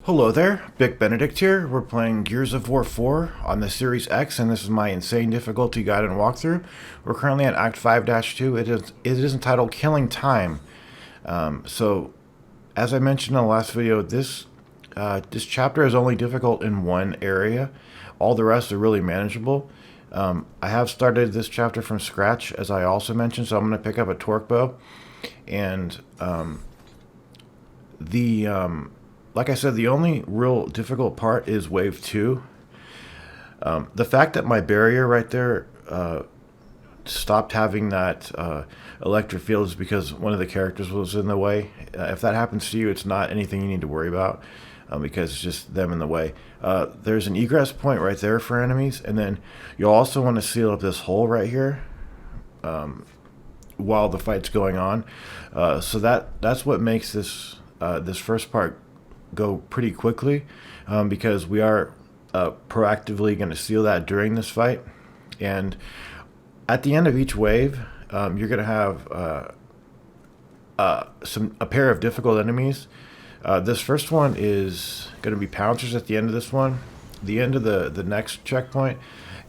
Hello there, Bic Benedict here. We're playing Gears of War 4 on the Series X, and this is my insane difficulty guide and walkthrough. We're currently at Act 5-2. It is entitled Killing Time. So, as I mentioned in the last video, this chapter is only difficult in one area. All the rest are really manageable. I have started this chapter from scratch, as I also mentioned, so I'm going to pick up a torque bow. And like I said, the only real difficult part is Wave 2. The fact that my barrier right there stopped having that electric field is because one of the characters was in the way. If that happens to you, it's not anything you need to worry about because it's just them in the way. There's an egress point right there for enemies, and then you'll also want to seal up this hole right here while the fight's going on. So that's what makes this first part go pretty quickly because we are proactively going to seal that during this fight. And at the end of each wave, you're going to have a pair of difficult enemies. This first one is going to be pouncers at the end of this one. The end of the next checkpoint,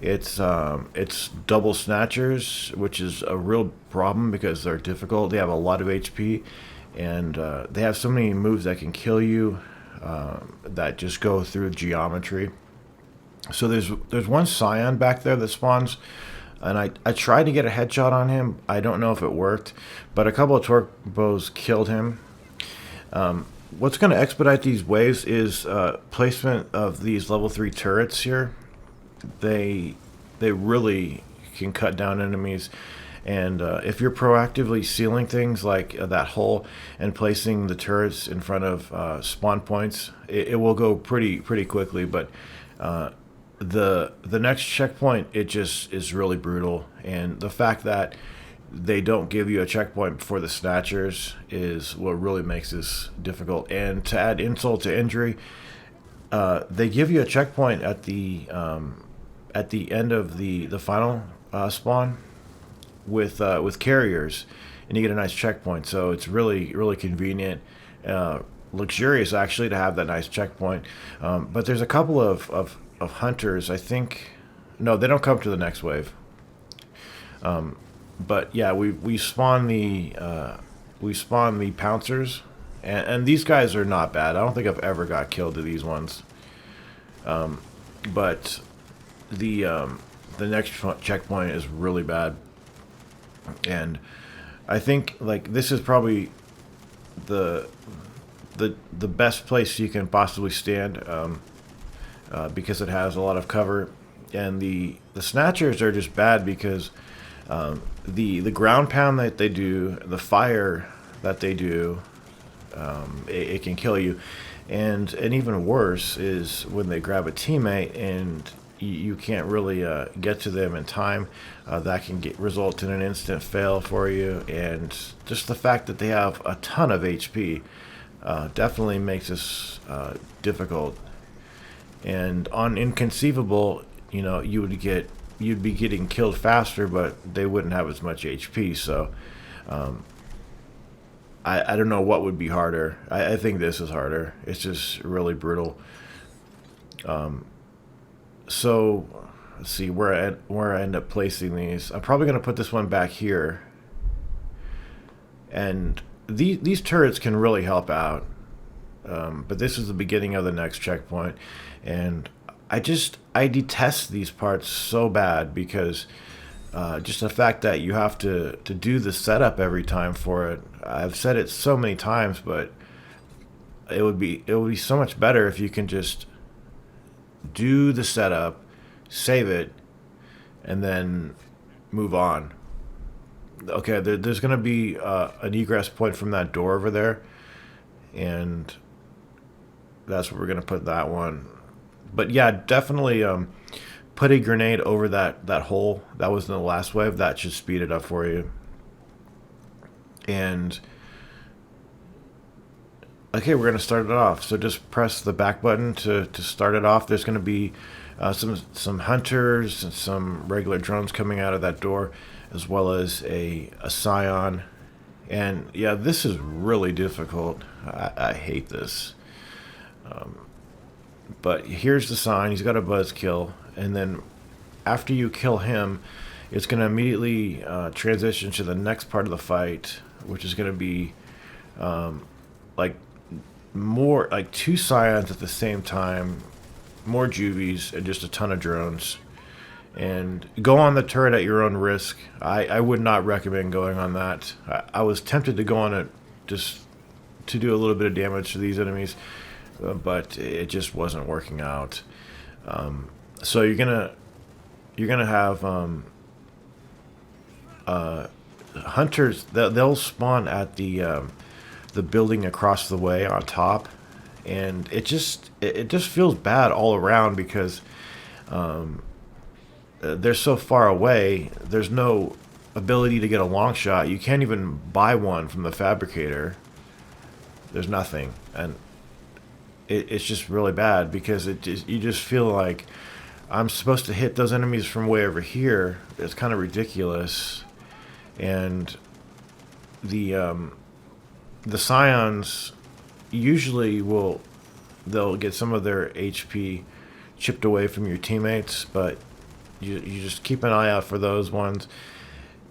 it's double snatchers, which is a real problem because they're difficult. They have a lot of HP, and they have so many moves that can kill you that just go through geometry. So there's one Scion back there that spawns, and I tried to get a headshot on him. I don't know if it worked, but a couple of torque bows killed him. What's going to expedite these waves is placement of these level 3 turrets here. They really can cut down enemies. And if you're proactively sealing things like that hole and placing the turrets in front of spawn points, it will go pretty quickly. But the next checkpoint, it just is really brutal. And the fact that they don't give you a checkpoint before the snatchers is what really makes this difficult. And to add insult to injury, they give you a checkpoint at the end of the final spawn with carriers, and you get a nice checkpoint. So it's really convenient, luxurious actually to have that nice checkpoint. But there's a couple of hunters. I think no, they don't come to the next wave. But yeah, we spawn the pouncers, and these guys are not bad. I don't think I've ever got killed to these ones. But the next checkpoint is really bad. And I think like this is probably the best place you can possibly stand because it has a lot of cover, and the snatchers are just bad because the ground pound that they do, the fire that they do, it can kill you, and even worse is when they grab a teammate and you can't really get to them in time. That can result in an instant fail for you, and just the fact that they have a ton of HP definitely makes this difficult. And on Inconceivable, you'd be getting killed faster, but they wouldn't have as much HP. So I don't know what would be harder. I think this is harder. It's just really brutal. So let's see where I end up placing these. I'm probably going to put this one back here, and these turrets can really help out. But this is the beginning of the next checkpoint, and I detest these parts so bad because just the fact that you have to do the setup every time for it. I've said it so many times, but it would be so much better if you can just do the setup, save it, and then move on. Okay, there's going to be an egress point from that door over there, and that's where we're going to put that one. But yeah, definitely put a grenade over that hole that was in the last wave. That should speed it up for you. And okay, we're going to start it off. So just press the back button to start it off. There's going to be some hunters and some regular drones coming out of that door, as well as a Scion. And yeah, this is really difficult. I hate this. But here's the sign. He's got a buzzkill, and then after you kill him, it's going to immediately transition to the next part of the fight, which is going to be like more like two scions at the same time, more juvies, and just a ton of drones. And go on the turret at your own risk. I would not recommend going on that. I was tempted to go on it just to do a little bit of damage to these enemies, but it just wasn't working out. So you're gonna have hunters. They'll spawn at the building across the way on top, and it just feels bad all around because they're so far away. There's no ability to get a long shot. You can't even buy one from the fabricator. There's nothing, and it's just really bad because you just feel like I'm supposed to hit those enemies from way over here. It's kind of ridiculous, and the scions usually they'll get some of their HP chipped away from your teammates, but you just keep an eye out for those ones.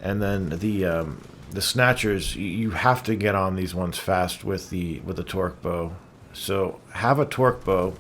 And then the snatchers, you have to get on these ones fast with the torque bow. So have a torque bow,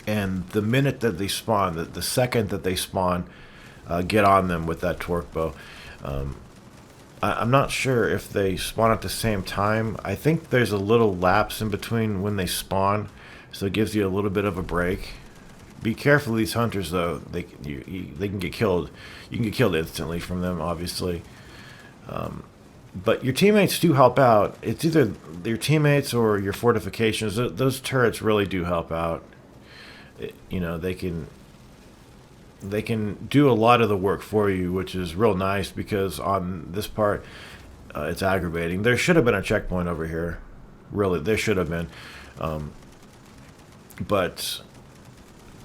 and the minute that they spawn, the second that they spawn, get on them with that torque bow. I'm not sure if they spawn at the same time. I think there's a little lapse in between when they spawn, so it gives you a little bit of a break. Be careful of these hunters, though. They can get killed. You can get killed instantly from them, obviously. But your teammates do help out. It's either your teammates or your fortifications. Those turrets really do help out. They can do a lot of the work for you, which is real nice because on this part, it's aggravating. There should have been a checkpoint over here. Really, there should have been. But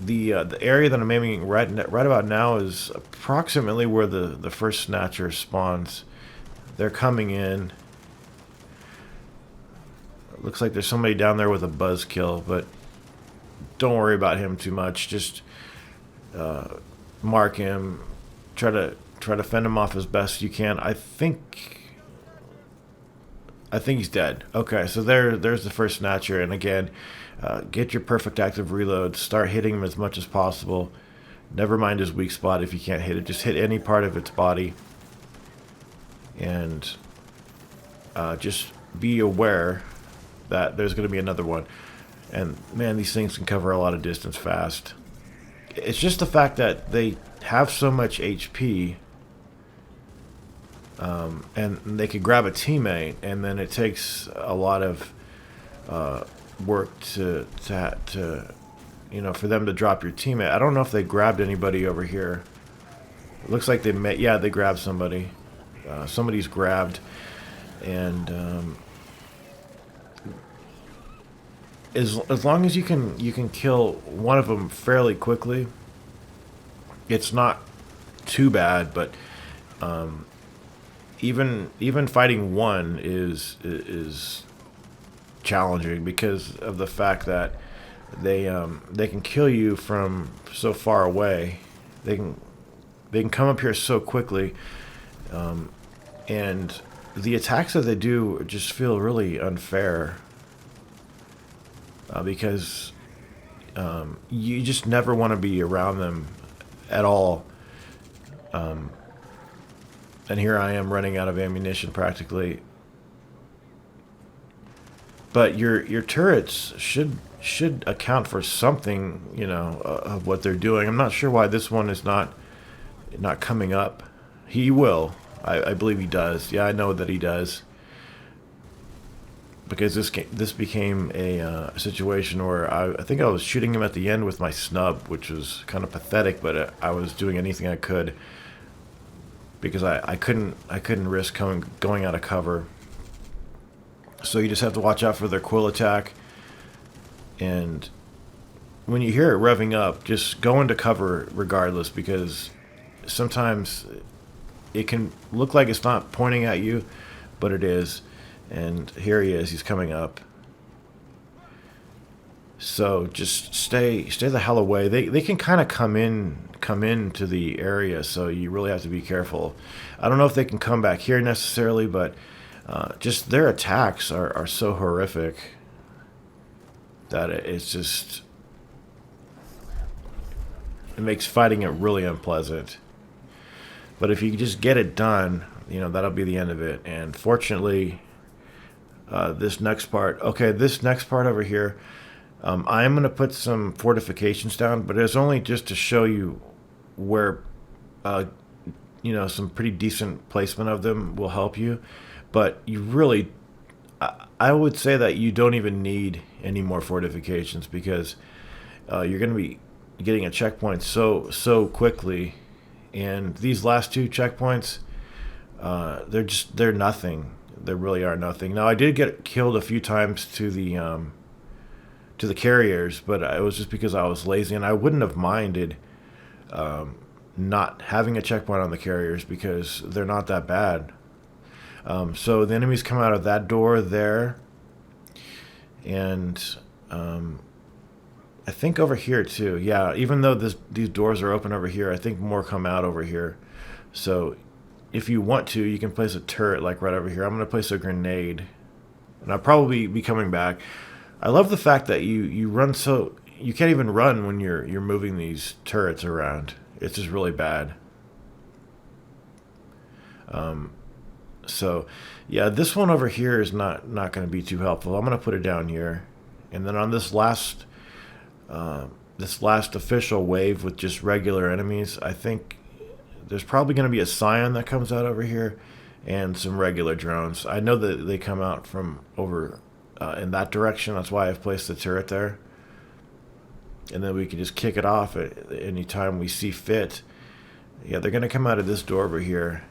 the area that I'm aiming right about now is approximately where the first snatcher spawns. They're coming in. It looks like there's somebody down there with a buzzkill, but don't worry about him too much. Just mark him. Try to fend him off as best you can. I think he's dead. Okay, so there's the first snatcher, and again, get your perfect active reload. Start hitting him as much as possible. Never mind his weak spot if you can't hit it. Just hit any part of its body. And just be aware that there's going to be another one. And man, these things can cover a lot of distance fast. It's just the fact that they have so much HP, and they could grab a teammate, and then it takes a lot of work to for them to drop your teammate. I don't know if they grabbed anybody over here. It looks like they grabbed somebody. Somebody's grabbed, and as long as you can kill one of them fairly quickly, it's not too bad. But even fighting one is challenging because of the fact that they can kill you from so far away. They can come up here so quickly. And the attacks that they do just feel really unfair because you just never want to be around them at all. And here I am running out of ammunition practically. But your turrets should account for something, of what they're doing. I'm not sure why this one is not coming up. He will. I believe he does. Yeah, I know that he does. Because this became a situation where I think I was shooting him at the end with my snub, which was kind of pathetic, but I was doing anything I could because I couldn't risk going out of cover. So you just have to watch out for their quill attack, and when you hear it revving up, just go into cover regardless, because sometimes it can look like it's not pointing at you, but it is. And here he is. He's coming up. So just stay the hell away. They can kind of come into the area, so you really have to be careful. I don't know if they can come back here necessarily, but just their attacks are so horrific that it's just it makes fighting it really unpleasant. But if you just get it done, that'll be the end of it. And fortunately, this next part, okay, this next part over here, I am going to put some fortifications down, but it's only just to show you where, uh, some pretty decent placement of them will help you. But you really, I would say that you don't even need any more fortifications because you're going to be getting a checkpoint so quickly, and these last two checkpoints, they're nothing. They really are nothing. Now I did get killed a few times to the carriers, but it was just because I was lazy, and I wouldn't have minded not having a checkpoint on the carriers because they're not that bad. So the enemies come out of that door there, and I think over here too. Yeah, even though these doors are open over here, I think more come out over here. So if you want to, you can place a turret like right over here. I'm going to place a grenade, and I'll probably be coming back. I love the fact that you run so you can't even run when you're moving these turrets around. It's just really bad. So yeah, this one over here is not going to be too helpful. I'm going to put it down here, and then on this last official wave with just regular enemies, I think there's probably going to be a Scion that comes out over here and some regular drones. I know that they come out from over in that direction. That's why I've placed the turret there. And then we can just kick it off at any time we see fit. Yeah, they're going to come out of this door over here.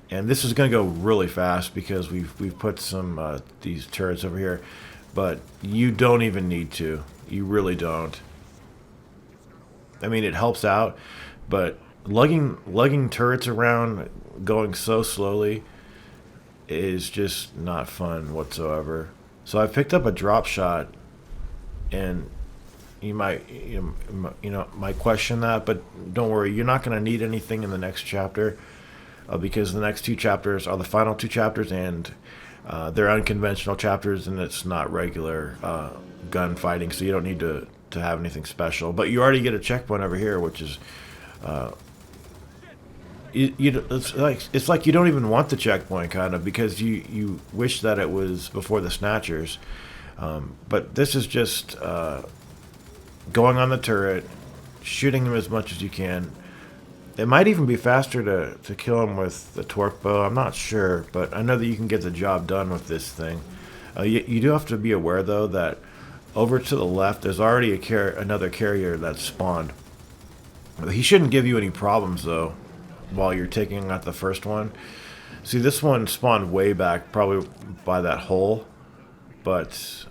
And this is going to go really fast because we've put some these turrets over here. But you don't even need to. You really don't. I mean, it helps out, but lugging turrets around going so slowly is just not fun whatsoever. So I picked up a drop shot, and you might question that, but don't worry, you're not going to need anything in the next chapter, because the next two chapters are the final two chapters, and they're unconventional chapters, and it's not regular gunfighting, so you don't need to have anything special. But you already get a checkpoint over here, which is it's like you don't even want the checkpoint, kind of, because you wish that it was before the Snatchers. But this is just going on the turret, shooting them as much as you can. It might even be faster to kill them with the torque bow. I'm not sure, but I know that you can get the job done with this thing. You do have to be aware, though, that over to the left, there's already another carrier that's spawned. He shouldn't give you any problems, though, while you're taking out the first one. See, this one spawned way back, probably by that hole. But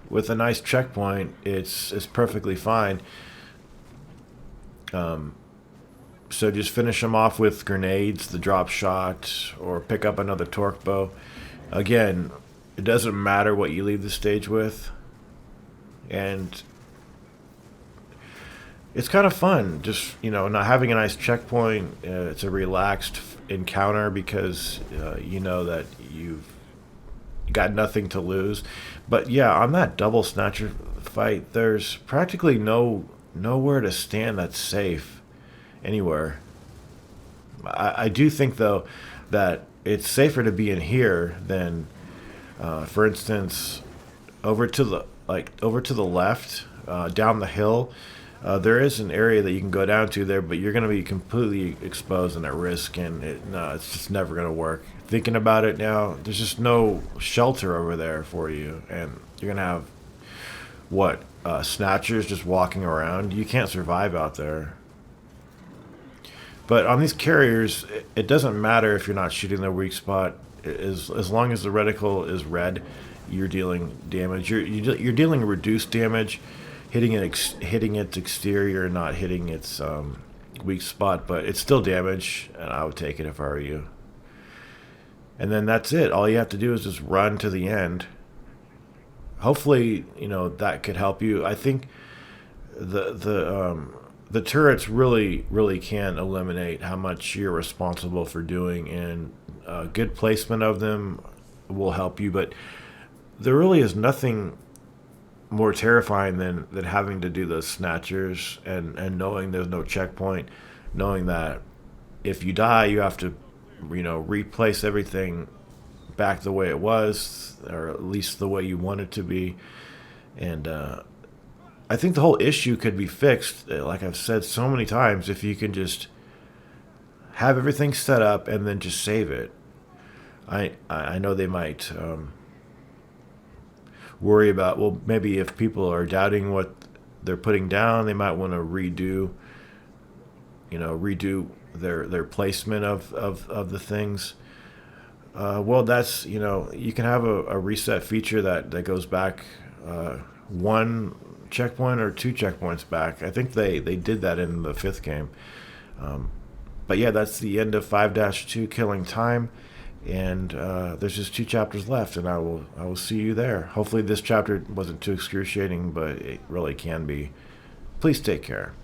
with a nice checkpoint, it's perfectly fine. So just finish them off with grenades, the drop shot, or pick up another torque bow. Again, it doesn't matter what you leave the stage with. And it's kind of fun, just, not having a nice checkpoint. It's a relaxed encounter because you know that you've got nothing to lose. But yeah, on that double Snatcher fight, there's practically nowhere to stand that's safe anywhere. I do think, though, that it's safer to be in here than, for instance, over to the left, down the hill. There is an area that you can go down to there, but you're going to be completely exposed and at risk, and it's just never going to work. Thinking about it now, there's just no shelter over there for you, and you're going to have, Snatchers just walking around. You can't survive out there. But on these carriers, it doesn't matter if you're not shooting their weak spot. As long as the reticle is red, you're dealing damage. You're dealing reduced damage, hitting its exterior, not hitting its weak spot. But it's still damage, and I would take it if I were you. And then that's it. All you have to do is just run to the end. hopefully, that could help you. I think the turrets really can eliminate how much you're responsible for doing, and good placement of them will help you. But there really is nothing more terrifying than having to do those snatchers and knowing there's no checkpoint, knowing that if you die, you have to, replace everything back the way it was, or at least the way you want it to be. And I think the whole issue could be fixed, like I've said so many times, if you can just have everything set up and then just save it. I know they might worry about, well, maybe if people are doubting what they're putting down, they might want to redo their placement of the things. Well, that's, you can have a reset feature that goes back one checkpoint or two checkpoints back. I think they did that in the fifth game. But yeah, that's the end of 5-2 Killing Time. And there's just 2 chapters left, and I will see you there. Hopefully this chapter wasn't too excruciating, but it really can be. Please take care.